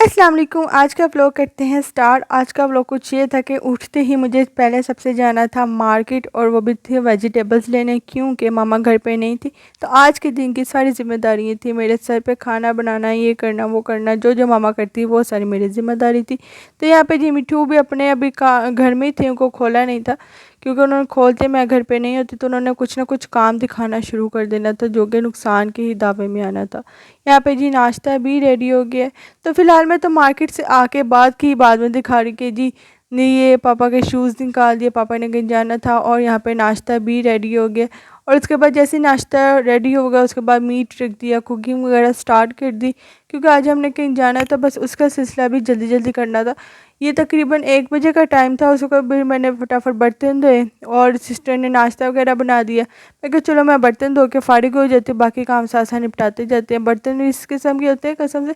अस्सलाम वालेकुम। आज का व्लॉग करते हैं स्टार्ट। आज का व्लॉग कुछ ये था कि उठते ही मुझे पहले सबसे जाना था मार्केट, और वो भी थे वेजिटेबल्स लेने, क्योंकि मामा घर पे नहीं थी। तो आज के दिन की सारी जिम्मेदारियां थी मेरे सर पे, खाना बनाना, ये करना वो करना, जो जो मामा करती वो सारी मेरी जिम्मेदारी थी। तो यहाँ पे जी मिठू भी अपने अभी घर में ही थे, उनको खोला नहीं था, क्योंकि उन्होंने खोलते मैं घर पे नहीं होती तो उन्होंने कुछ ना कुछ काम दिखाना शुरू कर देना था, जो कि नुकसान के ही दावे में आना था। यहाँ पे जी नाश्ता भी रेडी हो गया है। तो फिलहाल मैं तो मार्केट से आके बाद में दिखा रही कि जी ने ये पापा के शूज़ निकाल दिए, पापा ने कहीं जाना था, और यहाँ पे नाश्ता भी रेडी हो गया। और उसके बाद जैसे ही नाश्ता रेडी हो गया उसके बाद मीट रख दिया, कुकिंग वगैरह स्टार्ट कर दी, क्योंकि आज हमने कहीं जाना था, बस उसका सिलसिला भी जल्दी जल्दी करना था। ये तकरीबन 1 बजे का टाइम था, उसको भी मैंने फटाफट बर्तन धोए और सिस्टर ने नाश्ता वगैरह बना दिया। मैं कहा चलो मैं बर्तन धो के फारिग हो जाती हूँ, बाकी काम साथ साथ निपटाते जाते हैं। बर्तन भी इस किस्म के होते हैं कसम से,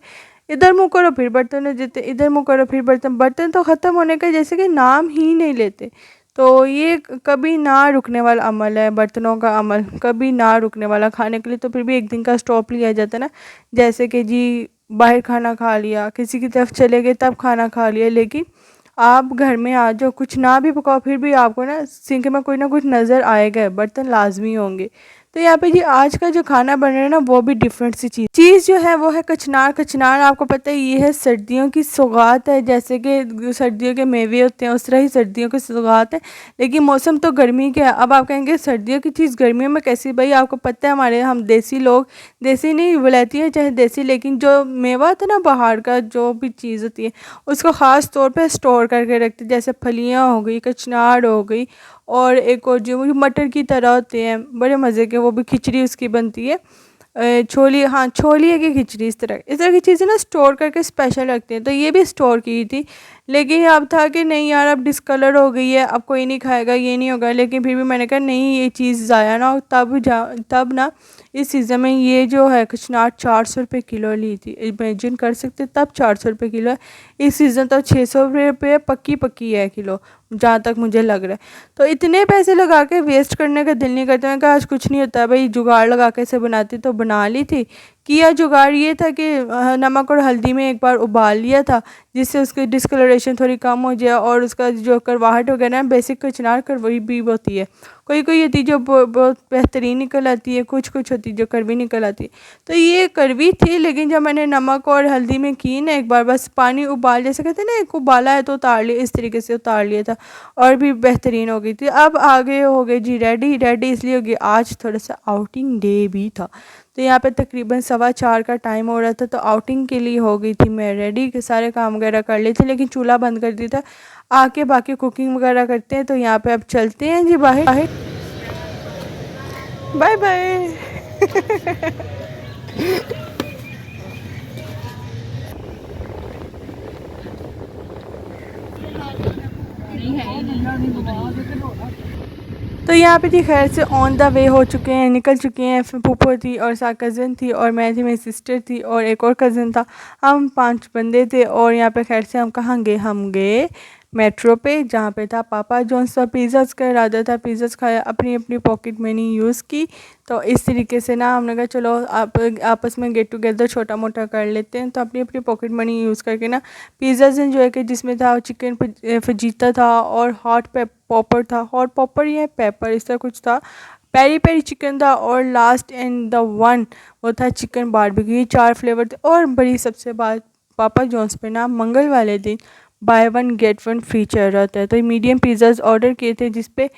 इधर मुँह करो फिर बर्तन हो जाते, इधर मुँह करो फिर बर्तन, बर्तन तो ख़त्म होने का जैसे कि नाम ही नहीं लेते। तो ये कभी ना रुकने वाला अमल है, बर्तनों का अमल कभी ना रुकने वाला। खाने के लिए तो फिर भी एक दिन का स्टॉप लिया जाता है ना, जैसे कि जी बाहर खाना खा लिया, किसी की तरफ चले गए तब खाना खा लिया, लेकिन आप घर में आ जाओ कुछ ना भी पकाओ फिर भी आपको ना सिंक में कोई ना कुछ नज़र आएगा, बर्तन लाजमी होंगे। तो यहाँ पे जी आज का जो खाना बन रहा है ना वो भी डिफरेंट सी चीज़ जो है वो है कचनार। कचनार आपको पता है ये है सर्दियों की सौगात है, जैसे कि सर्दियों के मेवे होते हैं उस तरह ही सर्दियों की सौगात है। लेकिन मौसम तो गर्मी का है। अब आप कहेंगे सर्दियों की चीज़ गर्मियों में कैसी, भाई आपको पता है हमारे हम देसी लोग, देसी नहीं विलायती है चाहे देसी, लेकिन जो मेवा होता है ना बाहर का, जो भी चीज़ होती है उसको ख़ास तौर पे स्टोर करके रखते हैं, जैसे फलियाँ हो गई, कचनार हो गई, और एक और जो मटर की तरह होते हैं बड़े मज़े के, वो भी खिचड़ी उसकी बनती है, छोली, हाँ छोलिए की खिचड़ी, इस तरह की चीज़ें ना स्टोर करके स्पेशल रखते हैं। तो ये भी स्टोर की थी, लेकिन अब था कि नहीं यार अब डिसकलर हो गई है, अब कोई नहीं खाएगा, ये नहीं होगा। लेकिन फिर भी मैंने कहा नहीं ये चीज़ ज़ाया ना हो, तब ना इस सीज़न में ये जो है कचनार 400 रुपये किलो ली थी। इमेजिन कर सकते, तब 400 रुपये किलो है। इस सीज़न तो 600 रुपये पक्की पक्की है किलो, जहाँ तक मुझे लग रहा है। तो इतने पैसे लगा के वेस्ट करने का दिल नहीं करता। मैं कहा आज कुछ नहीं होता भाई, जुगाड़ लगा के से बनाती तो बना ली थी। किया जुगाड़ ये था कि नमक और हल्दी में एक बार उबाल लिया था, जिससे उसकी डिस्कलरेशन थोड़ी कम हो जाए, और उसका जो करवाहट वगैरह है बेसिक कचनार करवई भी होती है, कोई कोई होती है जो बहुत बेहतरीन निकल आती है, कुछ कुछ होती है जो कड़वी निकल आती है। तो ये कड़वी थी, लेकिन जब मैंने नमक और हल्दी में की ना एक बार, बस पानी उबाल, जैसे कहते हैं ना एक उबाला है तो उतार लिया, इस तरीके से उतार लिया था, और भी बेहतरीन हो गई थी। अब आगे हो गए जी रेडी। रेडी इसलिए हो गई आज थोड़ा सा आउटिंग डे भी था, तो यहाँ पे तकरीबन 4:15 का टाइम हो रहा था, तो आउटिंग के लिए हो गई थी मैं रेडी, के सारे काम वगैरह कर लिए थे, लेकिन चूल्हा बंद कर दिया था। आके बाकी कुकिंग वगैरह करते हैं। तो यहाँ पे अब चलते हैं जी बाहर। Bye bye. तो यहाँ पे थी खैर से ऑन द वे हो चुके हैं, निकल चुके हैं। फिर फूफो थी और साथ कज़न थी और मैं थी, मेरी सिस्टर थी और एक और कज़न था, हम 5 बंदे थे। और यहाँ पे खैर से हम कहाँ गए, हम गए मेट्रो पे, जहाँ पे था पापा जॉन्स का। पिज़्ज़ाज़ का इरादा था, पिज़्ज़ाज़ खाया, अपनी अपनी पॉकेट मनी यूज़ की। तो इस तरीके से ना हमने कहा चलो आप आपस में गेट टुगेदर छोटा मोटा कर लेते हैं। तो अपनी अपनी पॉकेट मनी यूज़ करके ना पिज़्ज़ाज़ एंजॉय किए, जिसमें था चिकन फजीता था और हॉट पॉपर था, हॉट पॉपर या पेपर इस तरह कुछ था, पेरी पेरी चिकन था, और लास्ट एंड द वन वो था चिकन बारबेक्यू। ये 4 फ्लेवर थे। और बड़ी सबसे बात, पापा जॉन्स पे ना मंगल वाले दिन बाय 1 गेट 1 फ्री चल रहा था। तो मीडियम पिज़्ज़ाज़ ऑर्डर किए थे, जिसपे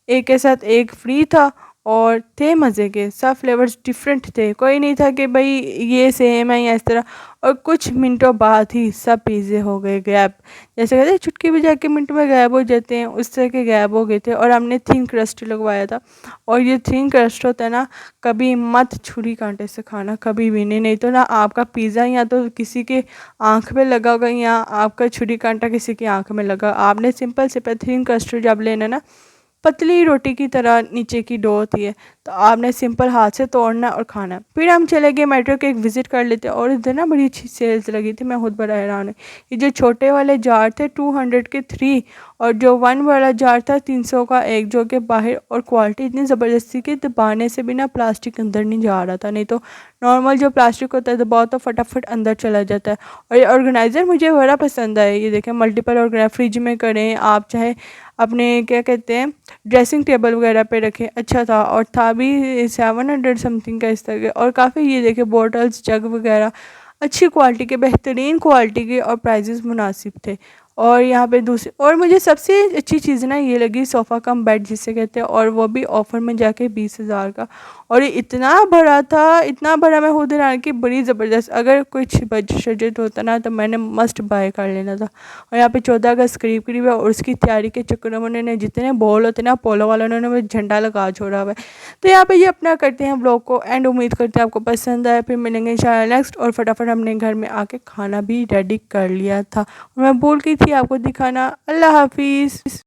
एक के साथ एक फ्री था, और थे मज़े के, सब फ्लेवर्स डिफरेंट थे, कोई नहीं था कि भाई ये सेम है या इस तरह। और कुछ मिनटों बाद ही सब पिज़्ज़े हो गए गायब, जैसे कहते हैं चुटकी बजा के मिनट में गायब हो जाते हैं, उस तरह के गायब हो गए थे। और हमने थिन क्रस्ट लगवाया था, और ये थिन क्रस्ट होता है ना, कभी मत छुरी कांटे से खाना, कभी भी नहीं, नहीं तो ना आपका पिज़्ज़ा या तो किसी के आँख में लगा होगा, या आपका छुरी कांटा किसी की आँख में लगा। आपने सिंपल से थिन क्रस्ट जब लेना ना, पतली रोटी की तरह नीचे की डो होती है, तो आपने सिंपल हाथ से तोड़ना और खाना। फिर हम चले गए मेट्रो के एक विज़िट कर लेते, और इधर ना बड़ी अच्छी सेल्स लगी थी, मैं खुद बड़ा हैरान है। ये जो छोटे वाले जार थे 200 के 3, और जो 1 वाला जार था 300 का एक, जो कि बाहर, और क्वालिटी इतनी ज़बरदस्ती कि दबाने से भी ना प्लास्टिक अंदर नहीं जा रहा था, नहीं तो नॉर्मल जो प्लास्टिक होता है दबाओ तो फटाफट अंदर चला जाता है। और ये ऑर्गेनाइज़र मुझे बड़ा पसंद आया। ये देखें, मल्टीपल ऑर्गेनाइजर फ्रिज में करें आप, चाहे अपने क्या कहते हैं ड्रेसिंग टेबल वगैरह पे रखें, अच्छा था। और था भी 700 समथिंग का इस तरह के, और काफ़ी ये देखें बॉटल्स जग वगैरह अच्छी क्वालिटी के, बेहतरीन क्वालिटी के, और प्राइजेस मुनासिब थे। और यहाँ पे दूसरी, और मुझे सबसे अच्छी चीज़ ना ये लगी सोफ़ा कम बेड जिसे कहते हैं, और वो भी ऑफ़र में जाके 20,000 का। और ये इतना बड़ा था, इतना बड़ा, मैं खुद हैरान कि बड़ी ज़बरदस्त। अगर कुछ बजट शजट होता ना तो मैंने मस्ट बाय कर लेना था। और यहाँ पे 14 अगस्त करीब करीब है, और उसकी तैयारी के चक्कर में उन्होंने जितने बॉल होते हैं ना पोलो वाला, उन्होंने वो झंडा लगा छोड़ा हुआ है। तो यहाँ पे ये अपना करते हैं व्लॉग को एंड। उम्मीद करते हैं आपको पसंद आए, फिर मिलेंगे इंशाल्लाह नेक्स्ट। और फटाफट हमने घर में आके खाना भी रेडी कर लिया था, और मैं भूल गई थी आपको दिखाना। अल्लाह हाफिज़।